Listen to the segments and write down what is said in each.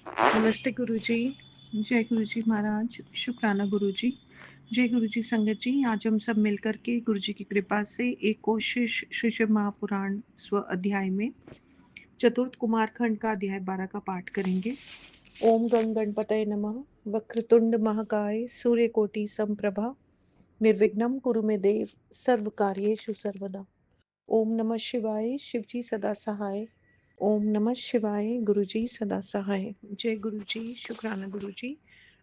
नमस्ते गुरुजी। जय गुरुजी महाराज। शुक्राना गुरुजी। जय गुरुजी संगत जी। आज हम सब मिलकर के गुरुजी की कृपा से एक कोशिश श्री शिव महापुराण स्व अध्याय में चतुर्थ कुमार खंड का अध्याय 12 का पाठ करेंगे। ओम गण गणपतये नमः। वक्रतुंड महाकाय सूर्यकोटि समप्रभा निर्विघ्नं कुरु मे देव सर्व कार्येषु सर्वदा। ओम नमः शिवाय। शिवजी सदा सहाय। ओम नमः शिवाय। गुरुजी सदा सहाय। जय गुरुजी। शुक्राना गुरुजी।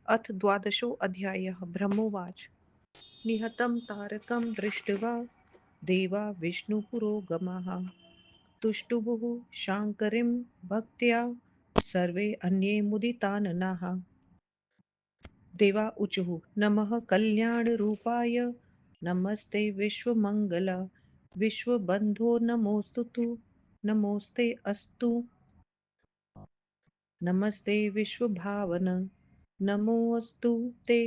अथ द्वादशो अध्यायः। ब्रह्मोवाच निहतं तारकं दृष्ट्वा देवा विष्णुपुरोगमाः तुष्टुवुः शाङ्करीं भक्त्या सर्वे अन्ये मुदिताननाः। देवा ऊचुः नमः कल्याणरूपाय नमस्ते विश्वमङ्गल विश्वबन्धो नमोस्ते अस्तु नमस्ते विश्वभावन नमोऽस्तु ते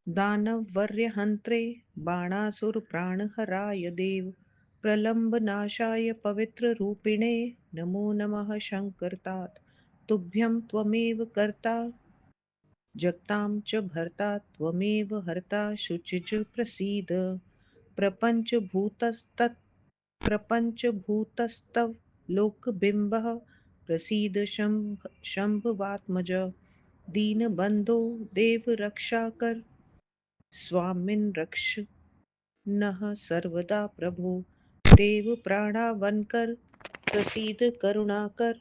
दानवर्यहन्त्रे बाणासुरप्राणहराय देव प्रलम्बनाशाय पवित्ररूपिणे नमो नमः शङ्करतात् तुभ्यं त्वमेव कर्ता जगतां च भर्ता त्वमेव हर्ता शुचिच प्रसीद प्रपञ्चभूतस्तत् प्रपञ्चभूतस्तव लोकबिम्बः प्रसीद शम्भवात्मज दीनबन्धो देवरक्षाकर स्वामिन् रक्ष नः सर्वदा प्रभो देव प्राणावन्कर प्रसीद करुणाकर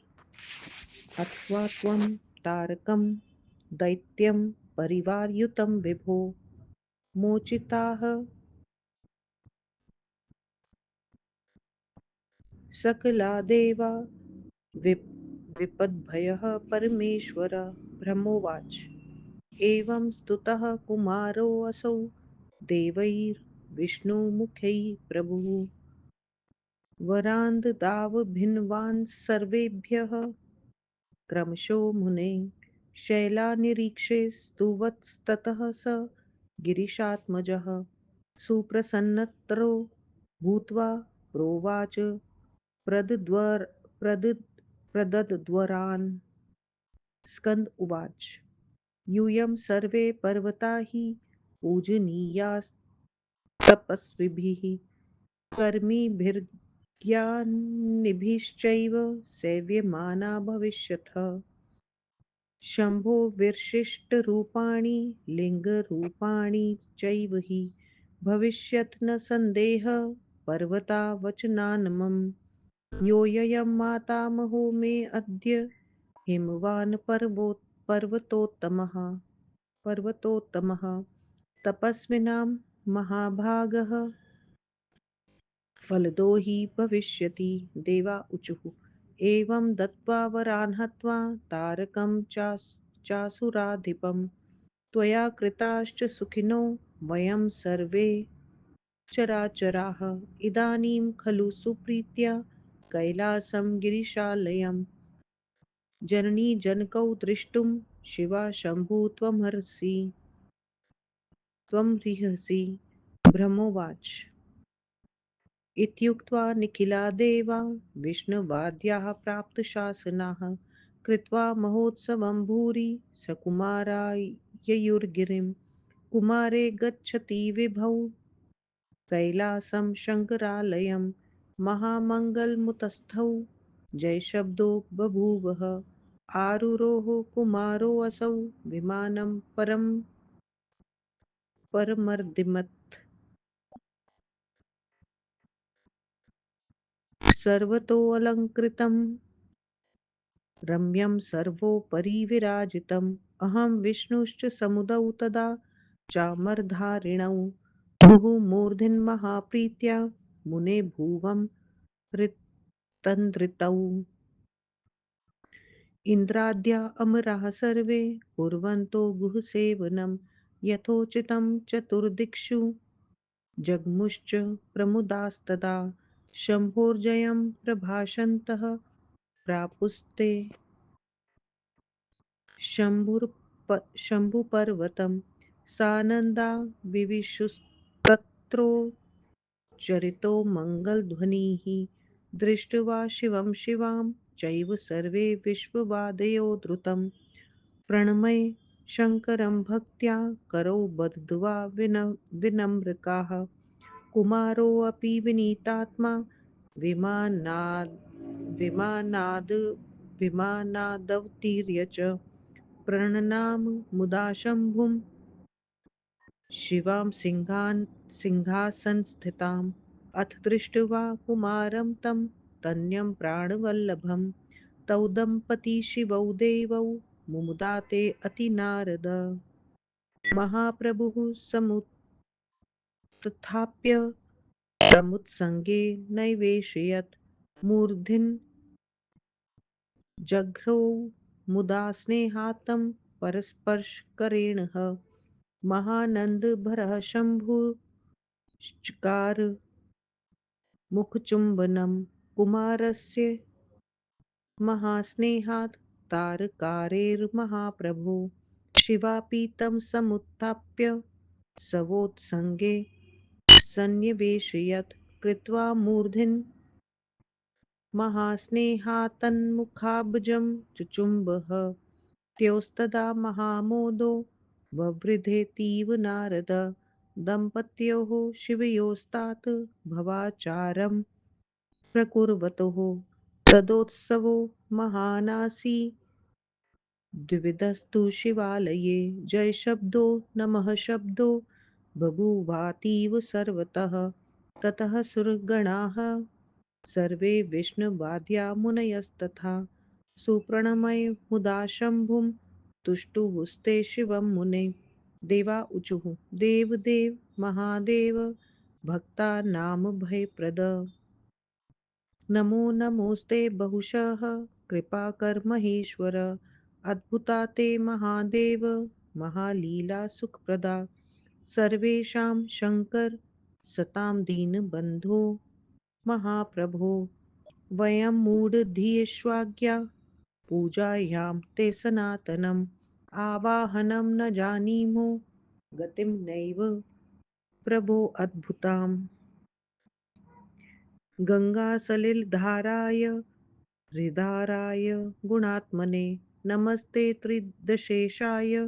अथवा त्वं तारकं दैत्यं परिवारयुतं विभो मोचिताः सकला देवा विपद्भयः परमेश्वर। ब्रह्मोवाच एवं स्तुतः कुमारोऽसौ देवैर्विष्णुमुखैः प्रभुः वरान् ददाव भिन्नवान् सर्वेभ्यः क्रमशो मुने शैलानिरीक्षे स्तुवत्स्ततः स गिरिशात्मजः सुप्रसन्नतरो भूत्वा प्रोवाच प्रदद्वर प्रदद्वरान्। स्कन्द उवाच यूयं सर्वे पर्वता हि पूजनीयास्तपस्विभिः कर्मिभिर्ज्ञानिभिश्चैव सेव्यमाना भविष्यतः शम्भो विशिष्टरूपाणि लिङ्गरूपाणि चैव हि भविष्यत् न सन्देहः पर्वता वचनान्मम योऽयं मातामहो मे अद्य हिमवान् पर्वतोत्तमः तपस्विनां महाभागः फलदो हि भविष्यति। देवा ऊचुः एवं दत्त्वा वरान् हत्वा तारकं चासुराधिपं त्वया कृताश्च सुखिनो वयं सर्वे चराचराः इदानीं खलु सुप्रीत्या कैलासं गिरिशालयं जननी जनकौ द्रष्टुं शिवा शम्भो त्वमर्हसि। ब्रह्मोवाच इत्युक्त्वा निखिला देवा विष्णुवाद्याः प्राप्तशासनाः कृत्वा महोत्सवं भूरि सकुमाराययुर्गिरिं कुमारे गच्छति विभौ कैलासं शङ्करालयं महामङ्गलमुतस्थौ जयशब्दो बभूवः आरुरोह कुमारोऽसौ विमानं परमर्दिमत् सर्वतोऽलङ्कृतं रम्यं सर्वोपरि विराजितम् अहं विष्णुश्च समुदौ तदा चामरधारिणौ मुहुर्मूर्ध्निमहाप्रीत्या मुने भुवं तन्द्रितौ इन्द्राद्या अमराः सर्वे कुर्वन्तो गुहसेवनं यथोचितं चतुर्दिक्षु जग्मुश्च प्रमुदास्तदा शम्भोर्जयं प्रभाषन्तः प्रापुस्ते शम्भुपर्वतं सानन्दा विविशुस्तत्रोच्चरितो मङ्गलध्वनिः दृष्ट्वा शिवं शिवां चैव सर्वे विश्ववादयो द्रुतं प्रणमय शङ्करं भक्त्या करौ बद्ध्वा विनम्रकाः कुमारोऽपि विनीतात्मा विमानाद् विमानाद् विमानादवतीर्य च प्रणनाम मुदा शम्भुं शिवां सिंहासनस्थिताम् अथ दृष्ट्वा कुमारं तं तनयं प्राणवल्लभं तौ दम्पती शिवौ देवौ मुमुदा ते अतिनारद महाप्रभुः समुत्थाप्य तमुत्सङ्गे नैवेशयत् मूर्ध्नि जघ्रौ मुदा स्नेहातं परस्पर्शकरेण महानन्दभरः शम्भुश्चकार मुखचुम्बनं कुमारस्य महास्नेहात् तारकारेर्महाप्रभो शिवापि तं समुत्थाप्य स्वोत्सङ्गे सन्निवेशयत् कृत्वा मूर्ध्नि महास्नेहात्तन्मुखाब्जं चुचुम्बः त्योस्तदा महामोदो ववृधेतीव नारद दम्पत्योः शिवयोस्तात् भवाचारं प्रकुर्वतोः तदोत्सवो महानासीत् द्विविधस्तु शिवालये जयशब्दो नमः शब्दो बभूवातीव सर्वतः ततः सुरगणाः सर्वे विष्णुवाद्या मुनयस्तथा सुप्रणमय मुदा शम्भुं तुष्टुवुस्ते शिवं मुने देवा ऊचुः देव देव महादेव भक्तानां भयप्रद नमो नमोस्ते बहुशः कृपाकर महेश्वर अद्भुता ते महादेव महालीला सुखप्रदा सर्वेषां शङ्कर सतां दीनबन्धो महाप्रभो वयं मूढधियश्वाज्ञा पूजायां ते सनातनम् आवाहनं न जानीमो गतिं नैव प्रभो अद्भुताम् गङ्गासलिलधाराय हृदाराय गुणात्मने नमस्ते त्रिदशेषाय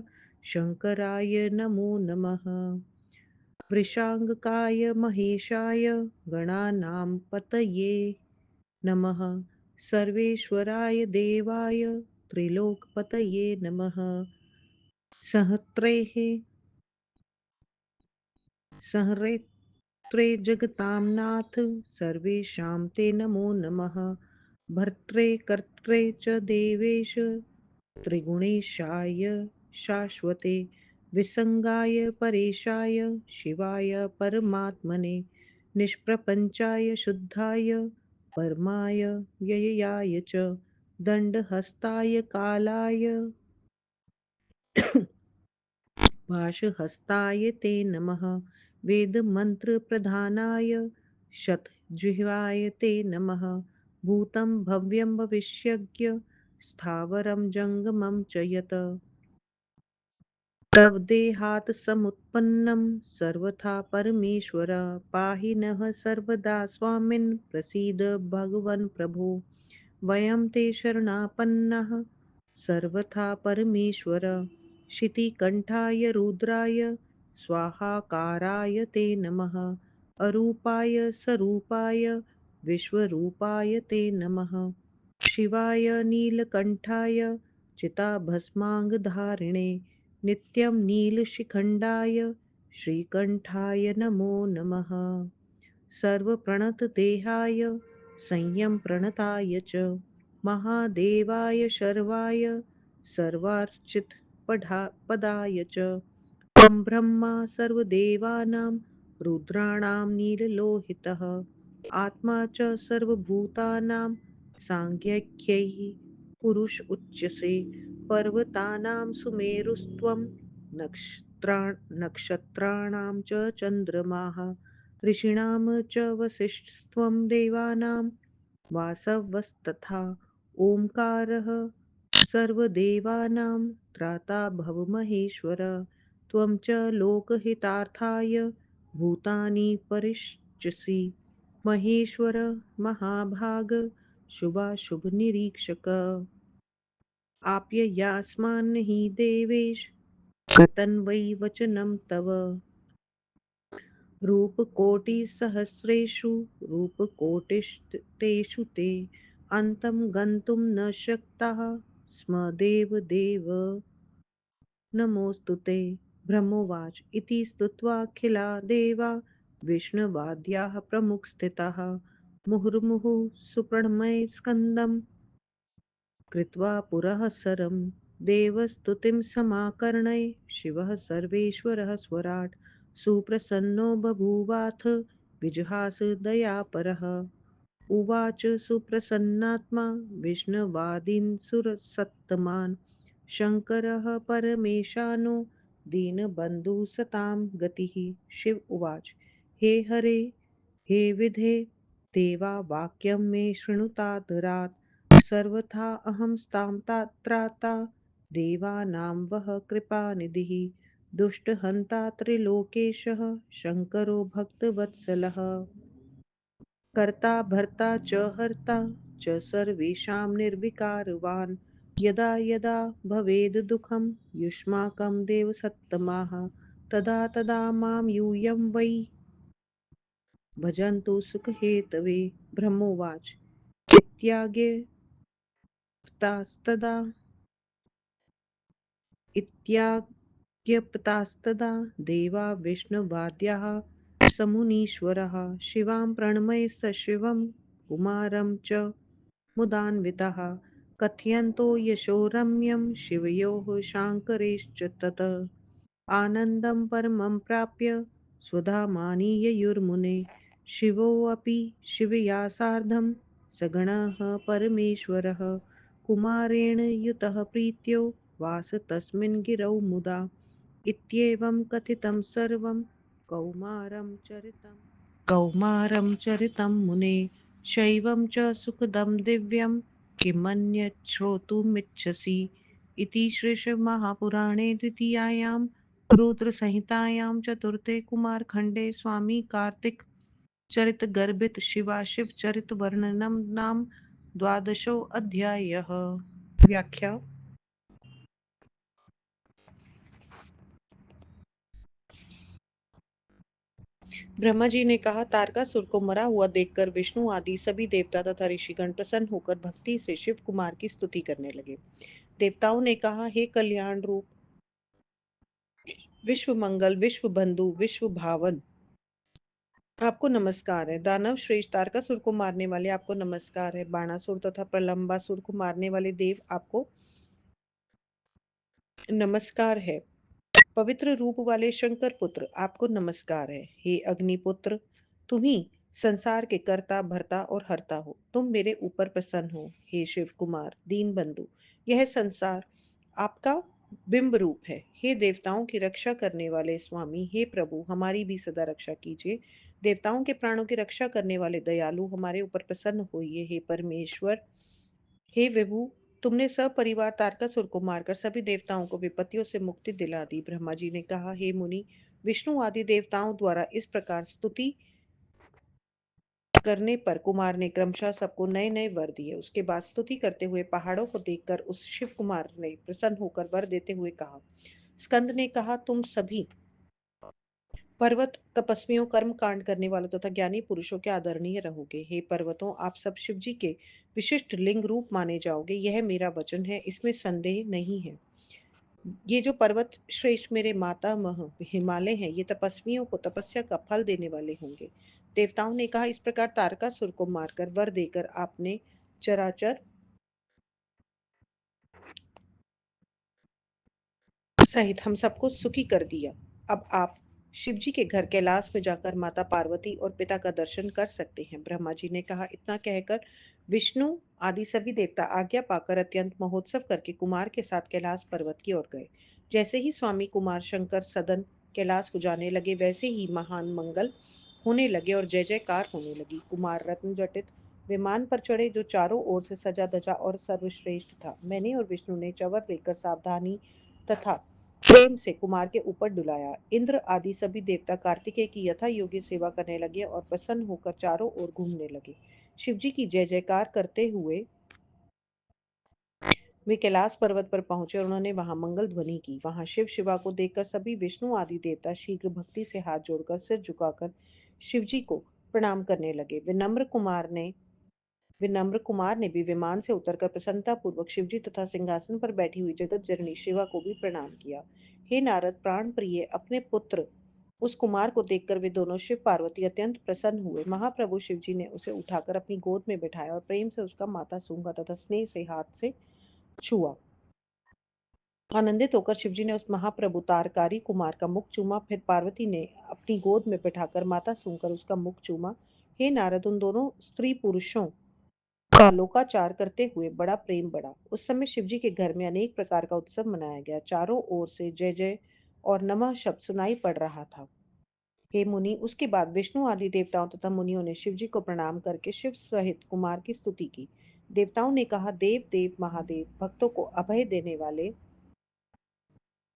शङ्कराय नमो नमः वृषाङ्काय महेशाय गणानां पतये नमः सर्वेश्वराय देवाय त्रिलोकपतये नमः सहस्रैः सहस्रे जगतां नाथ सर्वेषां ते नमो नमः भर्त्रे कर्त्रे च देवेश त्रिगुणेशाय शाश्वते विसङ्गाय परेशाय शिवाय परमात्मने निष्प्रपञ्चाय शुद्धाय परमाय व्ययाय च दण्डहस्ताय कालाय पाशहस्ताय ते नमः वेदमन्त्रप्रधानाय शतजिह्वाय ते नमः भूतं भव्यं भविष्यज्ञ स्थावरं जङ्गमं च यत् तव देहात् समुत्पन्नं सर्वथा परमेश्वर पाहि नः सर्वदा स्वामिन् प्रसीद भगवन् प्रभो वयं ते शरणापन्नाः सर्वथा परमेश्वर शितिकण्ठाय रुद्राय स्वाहाकाराय ते नमः अरूपाय स्वरूपाय विश्वरूपाय ते नमः शिवाय नीलकण्ठाय चिताभस्माङ्गधारिणे नित्यं नीलशिखण्डाय श्रीकण्ठाय नमो नमः सर्वप्रणतदेहाय संयमप्रणताय च महादेवाय शर्वाय सर्वार्चितपदाय च त्वं ब्रह्मा सर्वदेवानां रुद्राणां नीललोहितः आत्मा च सर्वभूतानां साङ्ख्यैः पुरुष उच्यसे पर्वतानां सुमेरुस्त्वं नक्षत्राणां च चन्द्रमाः ऋषीणां च वसिष्ठस्त्वं देवानां वासवस्तथा ओङ्कारः सर्वदेवानां त्राता भव महेश्वर त्वं च लोकहितार्थाय भूतानि परिष्यसि महेश्वर महाभाग शुभाशुभ निरीक्षक आप्ययास्मान् हि देवेश कृतं वै वचनं तव रूपकोटिसहस्रेषु रूपकोटिस्तेषु ते अन्तं गन्तुं न शक्ताः स्म देवदेव नमोऽस्तु ते ब्रह्मोवाच इति स्तुत्वाखिला देवा विष्णुवाद्याः प्रमुखस्थिताः मुहुर्मुहुः सुप्रणमय स्कन्दम् कृत्वा पुरः सरं देवस्तुतिं समाकर्णय शिवः सर्वेश्वरः स्वराट् सुप्रसन्नो बभूवाथ विजहास दयापरः उवाच सुप्रसन्नात्मा विष्णुवादीन्सुरसत्तमान् शङ्करः परमेशानो दीनबन्धुः सतां गतिः शिव उवाच हे हरे हे विधे देवा वाक्यं मे शृणुतादरात् सर्वथा अहं स्तां देवानां वः कृपानिधिः दुष्टहन्ता त्रिलोकेशः शङ्करो भक्तवत्सलः कर्ता भर्ता च हर्ता च सर्वेषां निर्विकारवान् यदा यदा भवेद् दुःखं युष्माकं देवसत्तमाः तदा तदा मां यूयं वै भजन्तु सुखहेतवे ब्रह्मोवाच इत्याज्ञप्तास्तदा इत्याज्ञप्तास्तदा देवा विष्णुवाद्याः समुनीश्वरः शिवां प्रणमय सशिवं कुमारं च मुदान्विताः कथयन्तो यशो रम्यं शिवयोः शाङ्करेश्च ततः आनन्दं परमं प्राप्य स्वधामानीययुर्मुने शिवोऽपि शिवया सार्धं सगणः परमेश्वरः कुमारेण युतः प्रीत्यो वास तस्मिन् गिरौ मुदा इत्येवं कथितं सर्वं कौमारं चरितम् कौमारं चरितं मुने शैवं च सुखदं दिव्यं किमन्यत् श्रोतुमिच्छसि इति श्रीशिवमहापुराणे द्वितीयायां रुद्रसंहितायां चतुर्थे कुमारखण्डे स्वामी कार्तिक चरितगर्भित शिवाशिव चरित वर्णनं नाम द्वादशोऽध्यायः व्याख्या ब्रह्मा जी ने कहा तारकासुर को मरा हुआ देखकर विष्णु आदि सभी देवता तथा ऋषिगण प्रसन्न होकर भक्ति से शिव कुमार की स्तुति करने लगे। देवताओं ने कहा हे कल्याण रूप विश्व मंगल विश्व बंधु विश्व भावन आपको नमस्कार है। दानव श्रेष्ठ तारकासुर को मारने वाले आपको नमस्कार है। बाणासुर तथा प्रलंबासुर को मारने वाले देव आपको नमस्कार है। पवित्र रूप वाले शंकर पुत्र आपको नमस्कार है। हे अग्निपुत्र तुम ही संसार के कर्ता भरता और हरता हो। तुम मेरे ऊपर प्रसन्न हो। हे शिव कुमार दीन बंधु यह संसार आपका बिंब रूप है। हे देवताओं की रक्षा करने वाले स्वामी हे प्रभु हमारी भी सदा रक्षा कीजिए। देवताओं के प्राणों की रक्षा करने वाले दयालु हमारे ऊपर प्रसन्न होइए। हे परमेश्वर हे विभु तुमने सपरिवार तारकासुर को मारकर सभी देवताओं को विपत्तियों से मुक्ति दिला दी। ब्रह्मा जी ने कहा हे मुनि विष्णु आदि देवताओं द्वारा इस प्रकार स्तुति करने पर कुमार ने क्रमशः सबको नए नए वर दिए। उसके बाद स्तुति करते हुए पहाड़ों को देखकर उस शिव कुमार ने प्रसन्न होकर वर देते हुए कहा। स्कंद ने कहा तुम सभी पर्वत तपस्वियों कर्म कांड करने वालों तथा ज्ञानी पुरुषों के आदरणीय रहोगे। हे पर्वतों आप सब शिव जी के विशिष्ट लिंग रूप माने जाओगे। यह मेरा वचन है इसमें संदेह नहीं है। ये जो पर्वत श्रेष्ठ मेरे माता मह हिमालय हैं ये तपस्वियों को तपस्या का फल देने वाले होंगे। देवताओं ने कहा इस प्रकार तारकासुर को मारकर वर देकर आपने चराचर सहित हम सबको सुखी कर दिया। अब आप शिव जी के घर कैलाश में जाकर माता पार्वती और पिता का दर्शन कर सकते हैं। ब्रह्मा जी ने कहा इतना कहकर विष्णु आदि सभी देवता आज्ञा पाकर अत्यंत महोत्सव करके कुमार के साथ कैलाश पर्वत की ओर गए। जैसे ही स्वामी कुमार शंकर सदन कैलाश को जाने लगे वैसे ही महान मंगल होने लगे और जय जयकार होने लगी। कुमार रत्न जटित विमान पर चढ़े जो चारों ओर से सजा धजा और सर्वश्रेष्ठ था। मैंने और विष्णु ने चवर लेकर सावधानी तथा प्रेम से कुमार के ऊपर डुलाया। इंद्र आदि सभी देवता कार्तिकेय की यथा योग्य सेवा करने लगे और प्रसन्न होकर चारों ओर घूमने लगे। शिव जी की जय जयकार करते हुए वे कैलाश पर्वत पर पहुंचे और उन्होंने वहां मंगल ध्वनि की। वहां शिव शिवा को देखकर सभी विष्णु आदि देवता शीघ्र भक्ति से हाथ जोड़कर सिर झुकाकर शिव जी को प्रणाम करने लगे। विनम्र कुमार ने भी विमान से उतरकर प्रसन्नतापूर्वक शिवजी तथा सिंहासन पर बैठी हुई जगत जननी शिवा को भी प्रणाम किया। हे नारद, प्राण प्रिय अपने पुत्र उस कुमार को देखकर वे दोनों शिव पार्वती अत्यंत प्रसन्न हुए। महाप्रभु शिवजी ने उसे उठाकर अपनी गोद में बिठाया और प्रेम से उसका माथा सूंघा तथा स्नेह से हाथ से छुआ। आनंदित होकर शिवजी ने उस महाप्रभुतारकारी कुमार का मुख चूमा। फिर पार्वती ने अपनी गोद में बिठाकर माथा सूंघकर उसका मुख चूमा। हे नारद, उन दोनों स्त्री पुरुषों का लोकाचार करते हुए बड़ा प्रेम बढ़ा। उस समय शिवजी के घर में अनेक प्रकार का उत्सव मनाया गया। चारों ओर से जय जय और नमः शब्द सुनाई पड़ रहा था। हे मुनि, उसके बाद विष्णु आदि देवताओं तथा मुनियों ने शिवजी को प्रणाम करके शिव सहित कुमार की स्तुति की। देवताओं ने कहा, देव देव महादेव, भक्तों को अभय देने वाले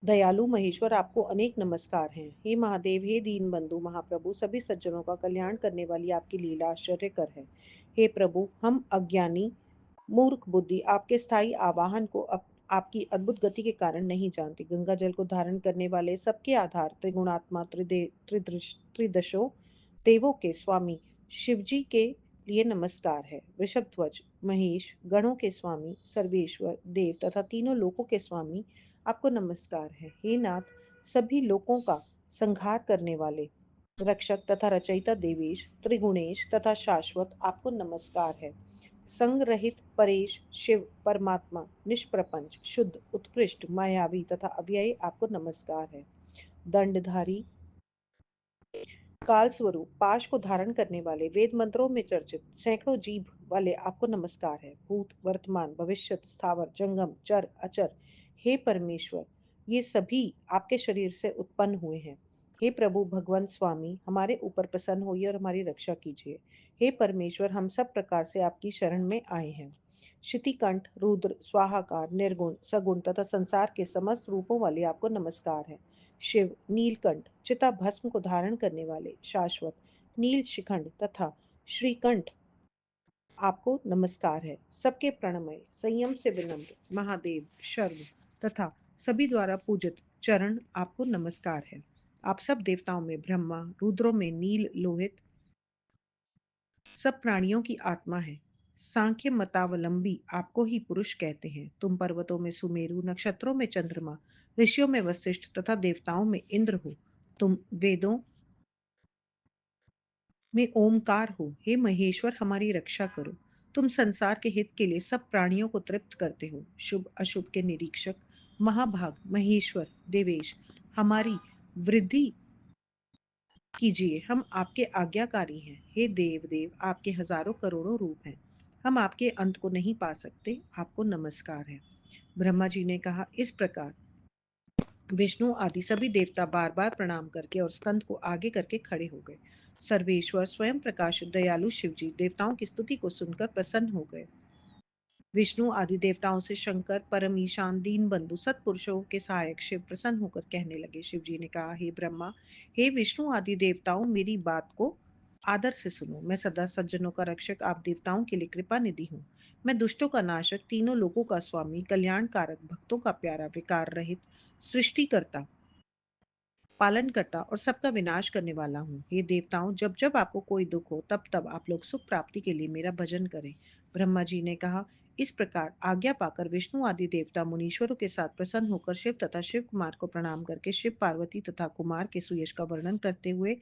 दयालु महेश्वर, आपको अनेक नमस्कार हैं। हे महादेव, हे दीन बंधु महाप्रभु, सभी सज्जनों का कल्याण करने वाली आपकी लीला आश्चर्यकर है। हे प्रभु, हम अज्ञानी मूर्ख बुद्धि आपके स्थायी आवाहन को आपकी अद्भुत गति के कारण नहीं जानते। गंगा जल को धारण करने वाले, सबके आधार, त्रिगुणात्मा, त्रिदशो देवों के स्वामी शिवजी के लिए नमस्कार है। वृषभ ध्वज महेश, गणों के स्वामी सर्वेश्वर देव तथा तीनों लोकों के स्वामी, आपको नमस्कार है। हे नाथ, सभी लोकों का संहार करने वाले रक्षक तथा रचयिता देवेश, त्रिगुणेश तथा शाश्वत, आपको नमस्कार है। संग रहित परेश शिव परमात्मा, निष्प्रपंच शुद्ध उत्कृष्ट मायावी तथा अव्ययी, आपको नमस्कार है। दंडधारी काल स्वरूप पाश को धारण करने वाले, वेद मंत्रों में चर्चित सैकड़ों जीभ वाले, आपको नमस्कार है। भूत वर्तमान भविष्यत स्थावर जंगम चर अचर, हे परमेश्वर, ये सभी आपके शरीर से उत्पन्न हुए हैं। हे प्रभु भगवान स्वामी, हमारे ऊपर प्रसन्न होइए और हमारी रक्षा कीजिए। हे परमेश्वर, हम सब प्रकार से आपकी शरण में आए हैं। शितिकंठ रुद्र स्वाहाकार निर्गुण सगुण तथा संसार के समस्त रूपों वाले, आपको नमस्कार है। शिव नीलकंठ चिता भस्म को धारण करने वाले शाश्वत नील शिखंड तथा श्रीकंठ, आपको नमस्कार है। सबके प्रणमय संयम से विनम्र महादेव शर्व तथा सभी द्वारा पूजित चरण, आपको नमस्कार है। आप सब देवताओं में ब्रह्मा, रुद्रों में नील लोहित, सब प्राणियों की आत्मा है। सांख्य मतावलंबी आपको ही पुरुष कहते हैं। तुम पर्वतों में सुमेरु, नक्षत्रों में चंद्रमा, ऋषियों में वशिष्ठ तथा देवताओं में इंद्र हो। तुम वेदों में ओमकार हो। हे महेश्वर, हमारी रक्षा करो। तुम संसार के हित के लिए सब प्राणियों को तृप्त करते हो। शुभ अशुभ के निरीक्षक महाभाग महेश्वर देवेश, हमारी वृद्धि कीजिए, हम आपके आज्ञाकारी हैं। हे देव देव, आपके हजारों करोड़ों रूप हैं, हम आपके अंत को नहीं पा सकते, आपको नमस्कार है। ब्रह्मा जी ने कहा, इस प्रकार विष्णु आदि सभी देवता बार बार प्रणाम करके और स्कंद को आगे करके खड़े हो गए। सर्वेश्वर स्वयं प्रकाश दयालु शिवजी देवताओं की स्तुति को सुनकर प्रसन्न हो गए। विष्णु आदि देवताओं से शंकर परम ईशान दीन बंधु सत्पुरुषों के सहायक शिव प्रसन्न होकर कहने लगे। शिव जी ने कहा, हे ब्रह्मा, हे विष्णु आदि देवताओं, मेरी बात को आदर से सुनो। मैं सदा सज्जनों का रक्षक, आप देवताओं के लिए कृपा निधि हूँ। मैं दुष्टों का नाशक, तीनों लोगों का स्वामी, कल्याण कारक, भक्तों का प्यारा, विकार रहित, सृष्टि करता, पालन करता और सबका विनाश करने वाला हूँ। हे देवताओं, जब जब आपको कोई दुख हो, तब तब आप लोग सुख प्राप्ति के लिए मेरा भजन करें। ब्रह्मा जी ने कहा, इस प्रकार आज्ञा पाकर विष्णु आदि देवता मुनीश्वरों के साथ प्रसन्न होकर शिव तथा शिव कुमार को प्रणाम करके शिव पार्वती तथा कुमार के सुयश का वर्णन करते हुए,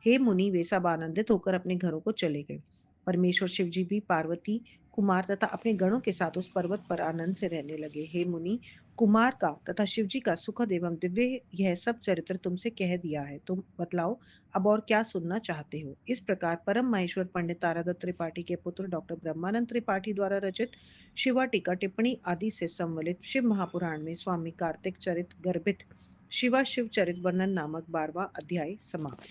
हे मुनि, वे सब आनंदित होकर अपने घरों को चले गए। परमेश्वर शिव जी भी पार्वती कुमार तथा अपने गणों के साथ उस पर्वत पर आनंद से रहने लगे। हे मुनि, कुमार का तथा शिवजी का सुखद एवं दिव्य यह सब चरित्र तुमसे कह दिया है। तुम बतलाओ अब और क्या सुनना चाहते हो। इस प्रकार परम महेश्वर पंडित तारादत्त त्रिपाठी के पुत्र डॉक्टर ब्रह्मानंद त्रिपाठी द्वारा रचित शिवा टीका टिप्पणी आदि से सम्मिलित शिव महापुराण में स्वामी कार्तिक चरित गर्भित शिवा शिव चरित वर्णन नामक 12वां अध्याय समाप्त।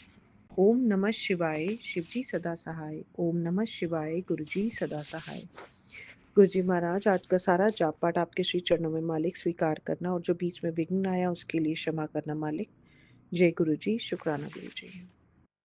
ओम नमः शिवाय, शिवजी सदा सहाय। ओम नमः शिवाय, गुरुजी सदा सहाय। गुरुजी महाराज, आज का सारा जाप पाठ आपके श्री चरणों में मालिक स्वीकार करना और जो बीच में विघ्न आया उसके लिए क्षमा करना मालिक। जय गुरुजी, शुक्राना गुरुजी।